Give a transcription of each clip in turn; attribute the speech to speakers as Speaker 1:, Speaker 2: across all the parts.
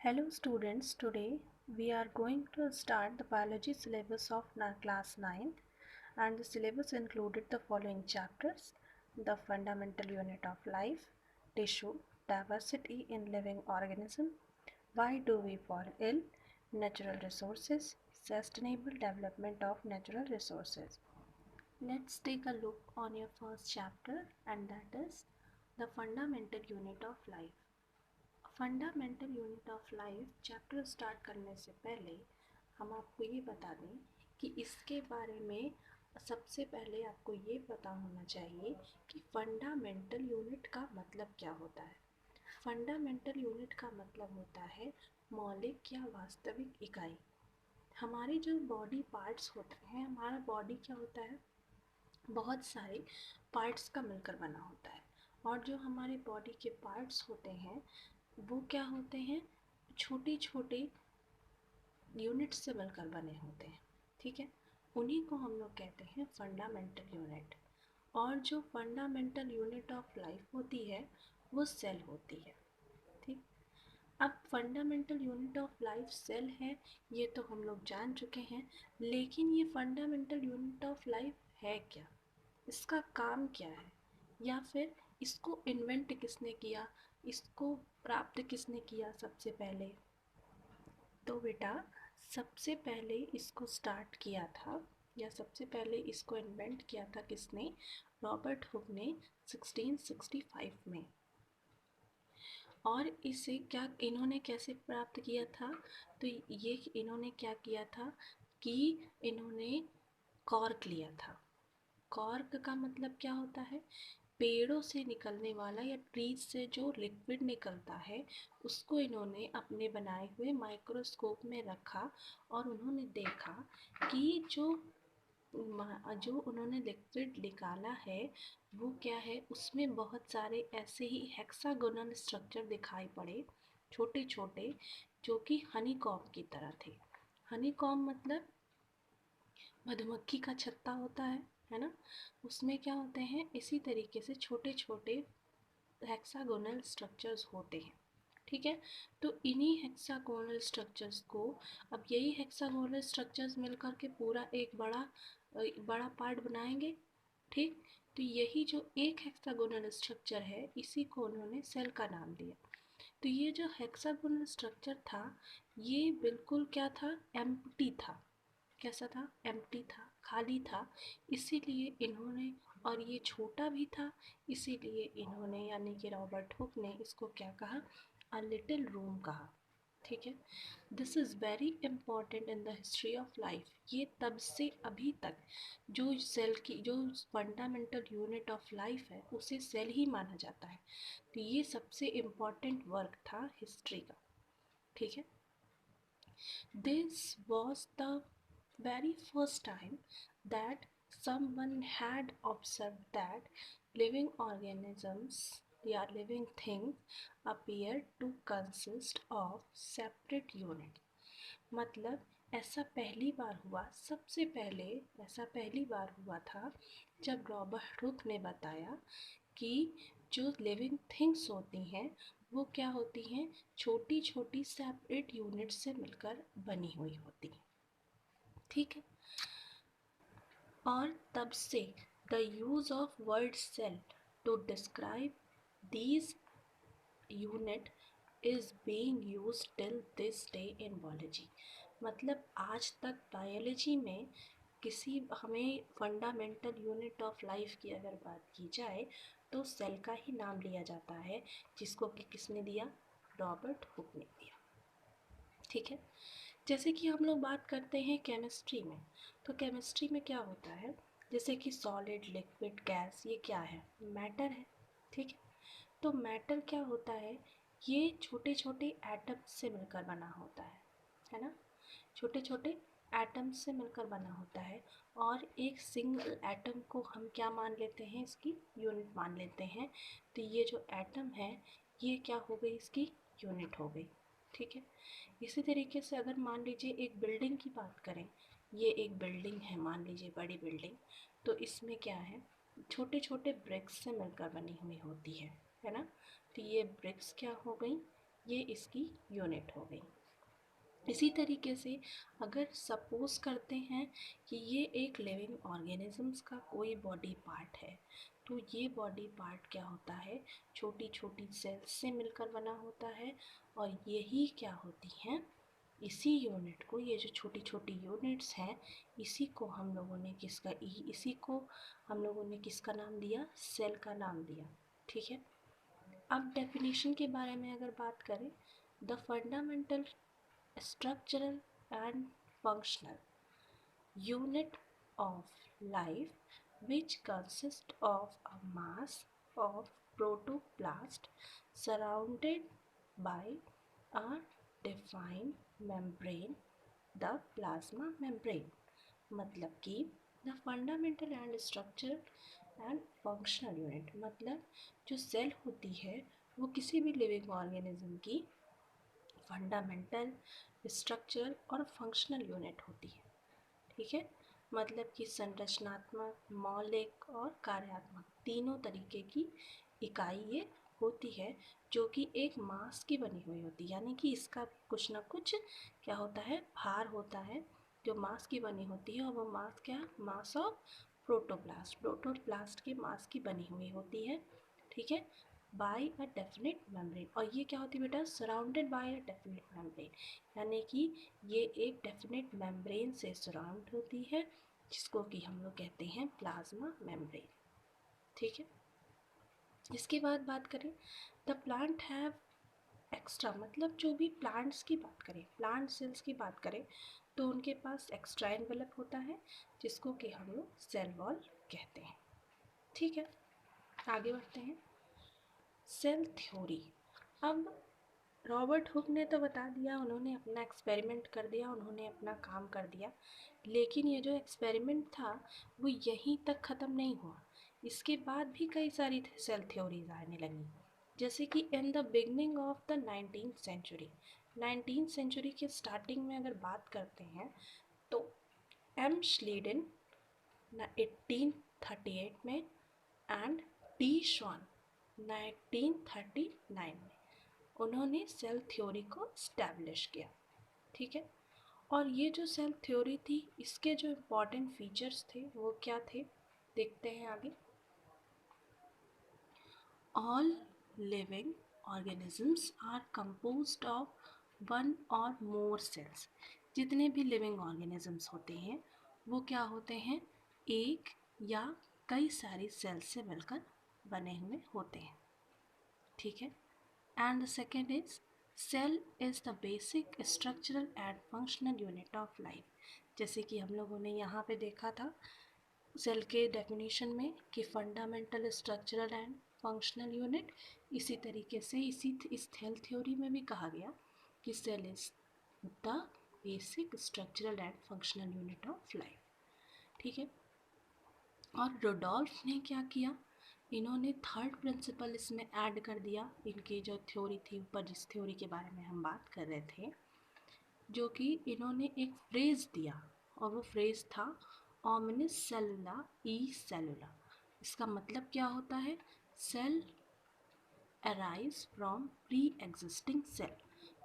Speaker 1: Hello students, today we are going to start the biology syllabus of class 9 and the syllabus included the following chapters: the fundamental unit of life, tissue, diversity in living organism, why do we fall ill, natural resources, sustainable development of natural resources. Let's take a look on your first chapter, and that is the fundamental unit of life. Fundamental unit of life chapter start करने से पहले हम आपको ये बता दें कि इसके बारे में सबसे पहले आपको ये पता होना चाहिए कि फंडामेंटल यूनिट का मतलब क्या होता है। फंडामेंटल यूनिट का मतलब होता है मौलिक या वास्तविक इकाई। हमारे जो बॉडी पार्ट्स होते हैं, हमारा बॉडी क्या होता है, बहुत सारे पार्ट्स का मिलकर बना होता है। और जो हमारे बॉडी के पार्ट्स होते हैं वो क्या होते हैं, छोटे छोटे यूनिट से मिलकर बने होते हैं। ठीक है, उन्हीं को हम लोग कहते हैं फंडामेंटल यूनिट। और जो फंडामेंटल यूनिट ऑफ लाइफ होती है वो सेल होती है। ठीक, अब fundamental unit of life cell है ये तो हम लोग जान चुके हैं, लेकिन ये फंडामेंटल यूनिट ऑफ लाइफ है क्या, इसका काम क्या है, या फिर इसको इन्वेंट किसने किया, इसको प्राप्त किसने किया सबसे पहले। तो बेटा सबसे पहले इसको स्टार्ट किया था या सबसे पहले इसको इन्वेंट किया था किसने, रॉबर्ट हुक ने 1665 में। और इसे क्या इन्होंने कैसे प्राप्त किया था, तो ये इन्होंने क्या किया था कि इन्होंने कॉर्क लिया था। कॉर्क का मतलब क्या होता है, पेड़ों से निकलने वाला या ट्रीज से जो लिक्विड निकलता है उसको इन्होंने अपने बनाए हुए माइक्रोस्कोप में रखा और उन्होंने देखा कि जो उन्होंने लिक्विड निकाला है वो क्या है, उसमें बहुत सारे ऐसे ही हेक्सागोनल स्ट्रक्चर दिखाई पड़े, छोटे छोटे, जो कि हनीकॉम्ब की तरह थे। हनीकॉम्ब मतलब मधुमक्खी का छत्ता होता है ना, उसमें क्या होते हैं, इसी तरीके से छोटे छोटे हेक्सागोनल स्ट्रक्चर्स होते हैं। ठीक है, तो इन्हीं हेक्सागोनल स्ट्रक्चर्स को, अब यही हेक्सागोनल स्ट्रक्चर्स मिलकर के पूरा एक बड़ा पार्ट बनाएंगे। ठीक, तो यही जो एक हेक्सागोनल स्ट्रक्चर है इसी को उन्होंने सेल का नाम दिया। तो ये जो हेक्सागोनल स्ट्रक्चर था ये बिल्कुल क्या था, एम्प्टी था। कैसा था, एम्प्टी था, खाली था। इसीलिए इन्होंने, और ये छोटा भी था, इसीलिए इन्होंने यानी कि रॉबर्ट हुक ने इसको क्या कहा, अ लिटिल रूम कहा। ठीक है, this is very important in the history of life. ये तब से अभी तक जो सेल की जो फंडामेंटल यूनिट ऑफ लाइफ है उसे सेल ही माना जाता है। तो ये सबसे इम्पॉर्टेंट वर्क था हिस्ट्री का। ठीक है, this was the very first time that someone had observed that living organisms या living things appear to consist of separate units। मतलब ऐसा पहली बार हुआ, सबसे पहले ऐसा पहली बार हुआ था जब रॉबर्ट हुक ने बताया कि जो लिविंग थिंग्स होती हैं वो क्या होती हैं, छोटी छोटी सेपरेट यूनिट से मिलकर बनी हुई होती हैं। ठीक है, और तब से the use of word cell to describe these unit is being used till this day in biology. मतलब आज तक बायोलॉजी में किसी हमें फंडामेंटल यूनिट ऑफ लाइफ की अगर बात की जाए तो सेल का ही नाम लिया जाता है, जिसको कि किसने दिया, रॉबर्ट हुक ने दिया। ठीक है, जैसे कि हम लोग बात करते हैं केमिस्ट्री में, तो केमिस्ट्री में क्या होता है, जैसे कि सॉलिड, लिक्विड, गैस, ये क्या है, मैटर है। ठीक है, तो मैटर क्या होता है, ये छोटे छोटे एटम्स से मिलकर बना होता है ना, छोटे छोटे एटम्स से मिलकर बना होता है। और एक सिंगल एटम को हम क्या मान लेते हैं, इसकी यूनिट मान लेते हैं। तो ये जो एटम है ये क्या हो गई, इसकी यूनिट हो गई। ठीक है, इसी तरीके से अगर मान लीजिए एक बिल्डिंग की बात करें, ये एक बिल्डिंग है, मान लीजिए बड़ी बिल्डिंग, तो इसमें क्या है, छोटे छोटे ब्रिक्स से मिलकर बनी हुई होती है ना। तो ये ब्रिक्स क्या हो गई, ये इसकी यूनिट हो गई। इसी तरीके से अगर सपोज करते हैं कि ये एक लिविंग ऑर्गेनिजम्स का कोई बॉडी पार्ट है, तो ये बॉडी पार्ट क्या होता है, छोटी छोटी सेल्स से मिलकर बना होता है। और यही क्या होती हैं, इसी यूनिट को, ये जो छोटी छोटी यूनिट्स हैं, इसी को हम लोगों ने किसका नाम दिया, सेल का नाम दिया। ठीक है। अब डेफिनेशन के बारे में अगर बात करें, the fundamental structural and functional unit of life which consists of a mass of protoplast surrounded by a defined membrane, the plasma membrane। मतलब कि the fundamental and structural and functional unit, मतलब जो सेल होती है वो किसी भी living organism की फंडामेंटल, स्ट्रक्चरल और फंक्शनल यूनिट होती है। ठीक है। मतलब कि संरचनात्मक, मौलिक और कार्यात्मक तीनों तरीके की इकाई ये होती है, जो कि एक मास की बनी हुई होती है। यानी कि इसका कुछ ना कुछ क्या होता है, भार होता है जो मास की बनी होती है। और वो मास क्या, मास ऑफ प्रोटोप्लास्ट के मास की बनी हुई होती है। ठीक है। बाय अ डेफिनेट मेम्ब्रेन, और ये क्या होती है बेटा, surrounded by a definite membrane, यानी कि ये एक डेफिनेट मेम्ब्रेन से सराउंड होती है, जिसको कि हम लोग कहते हैं प्लाज्मा मेम्ब्रेन। ठीक है। इसके बाद बात करें, द प्लांट हैव एक्स्ट्रा, मतलब जो भी प्लांट्स की बात करें, प्लांट सेल्स की बात करें, तो उनके पास एक्स्ट्रा एनवेलप होता है, जिसको कि हम लोग सेल वॉल कहते हैं। ठीक है। आगे बढ़ते हैं, सेल थ्योरी। अब रॉबर्ट हुक ने तो बता दिया, उन्होंने अपना एक्सपेरिमेंट कर दिया, उन्होंने अपना काम कर दिया, लेकिन ये जो एक्सपेरिमेंट था वो यहीं तक ख़त्म नहीं हुआ। इसके बाद भी कई सारी सेल थ्योरीज आने लगी, जैसे कि in the beginning of the 19th century के स्टार्टिंग में अगर बात करते हैं, तो एम श्लीडन 1838 में एंड टी श्वान 1939 में उन्होंने सेल थ्योरी को इस्टेब्लिश किया। ठीक है। और ये जो सेल थ्योरी थी, इसके जो इम्पोर्टेंट फीचर्स थे वो क्या थे, देखते हैं आगे। All living organisms are composed of one or more sales. जितने भी लिविंग ऑर्गेनिजम्स होते हैं वो क्या होते हैं, एक या कई सारी सेल्स से मिलकर बने हुए होते हैं। ठीक है। And the second is, cell is the basic structural and functional unit of life. जैसे कि हम लोगों ने यहाँ पे देखा था सेल के डेफिनेशन में कि fundamental, structural and functional unit, इसी तरीके से इस सेल थ्योरी में भी कहा गया कि cell is the basic structural and functional unit of life. ठीक है। और रोडोल्फ ने क्या किया, इन्होंने थर्ड प्रिंसिपल इसमें ऐड कर दिया, इनकी जो थ्योरी थी, ऊपर जिस थ्योरी के बारे में हम बात कर रहे थे, जो कि इन्होंने एक फ्रेज दिया, और वो फ्रेज था ओमिनिस सेलुला ई सेलुला। इसका मतलब क्या होता है, cell arise from pre existing cell.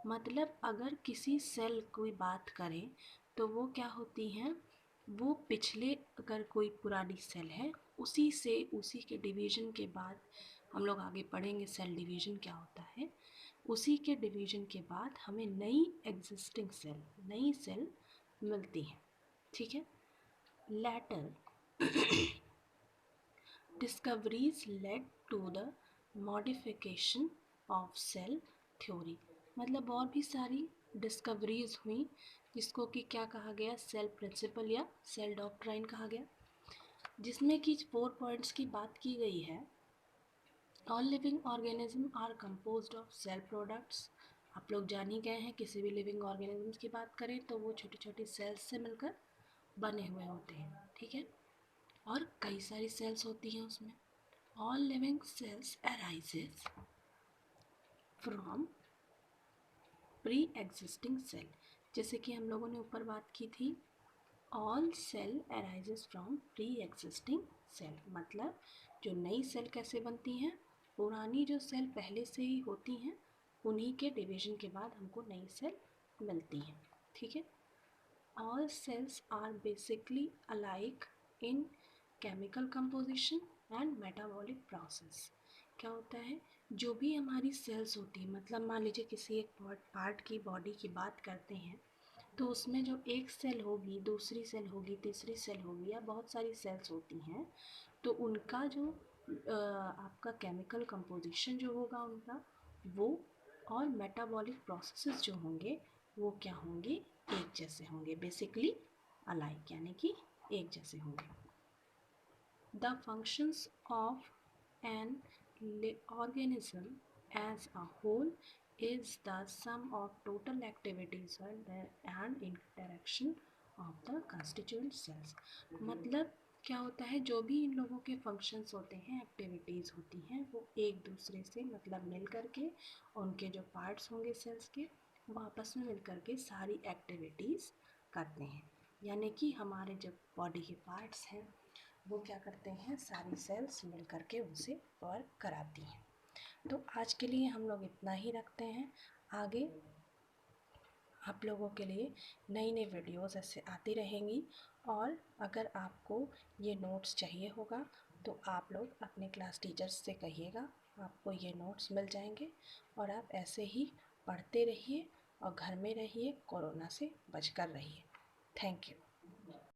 Speaker 1: मतलब अगर किसी सेल की बात करें तो वो क्या होती हैं, वो पिछले, अगर कोई पुरानी सेल है उसी के डिवीजन के बाद, हम लोग आगे पढ़ेंगे सेल डिवीजन क्या होता है, उसी के डिवीजन के बाद हमें नई सेल मिलती है। ठीक है। Later discoveries led to the modification of cell theory. मतलब और भी सारी डिस्कवरीज हुई, जिसको कि क्या कहा गया, सेल प्रिंसिपल या सेल डॉक्ट्राइन कहा गया, जिसमें कि 4 पॉइंट्स की बात की गई है। All living organism are composed of cell products. आप लोग जान ही गए हैं, किसी भी लिविंग ऑर्गेनिज्म की बात करें तो वो छोटी छोटी सेल्स से मिलकर बने हुए होते हैं। ठीक है। और कई सारी सेल्स होती हैं उसमें। All living cells arises from pre existing cell. जैसे कि हम लोगों ने ऊपर बात की थी, all cell arises from pre existing cell, मतलब जो नई सेल कैसे बनती हैं, पुरानी जो सेल पहले से ही होती हैं उन्हीं के डिवीजन के बाद हमको नई सेल मिलती है। ठीक है। All cells are basically alike in chemical composition and metabolic process. क्या होता है, जो भी हमारी सेल्स होती है, मतलब मान लीजिए किसी एक पार्ट की बॉडी की बात करते हैं, तो उसमें जो एक सेल होगी, दूसरी सेल होगी, तीसरी सेल होगी, या बहुत सारी सेल्स होती हैं, तो उनका जो आपका केमिकल कंपोजिशन जो होगा उनका, वो और मेटाबॉलिक प्रोसेसेस जो होंगे वो क्या होंगे, एक जैसे होंगे, बेसिकली अलाइक, यानी कि एक जैसे होंगे। The functions of an organism as a whole is the sum of total activities and interaction of the constituent cells। मतलब क्या होता है, जो भी इन लोगों के फंक्शंस होते हैं, एक्टिविटीज़ होती हैं, वो एक दूसरे से मतलब मिल करके, उनके जो पार्ट्स होंगे सेल्स के, वो आपस में मिल करके सारी एक्टिविटीज़ करते हैं। यानी कि हमारे जो बॉडी के पार्ट्स हैं वो क्या करते हैं, सारी सेल्स मिल करके उसे वर्क कराती हैं। तो आज के लिए हम लोग इतना ही रखते हैं। आगे आप लोगों के लिए नई नई वीडियोस ऐसे आती रहेंगी, और अगर आपको ये नोट्स चाहिए होगा तो आप लोग अपने क्लास टीचर्स से कहिएगा, आपको ये नोट्स मिल जाएंगे, और आप ऐसे ही पढ़ते रहिए और घर में रहिए, कोरोना से बचकर रहिए। Thank you.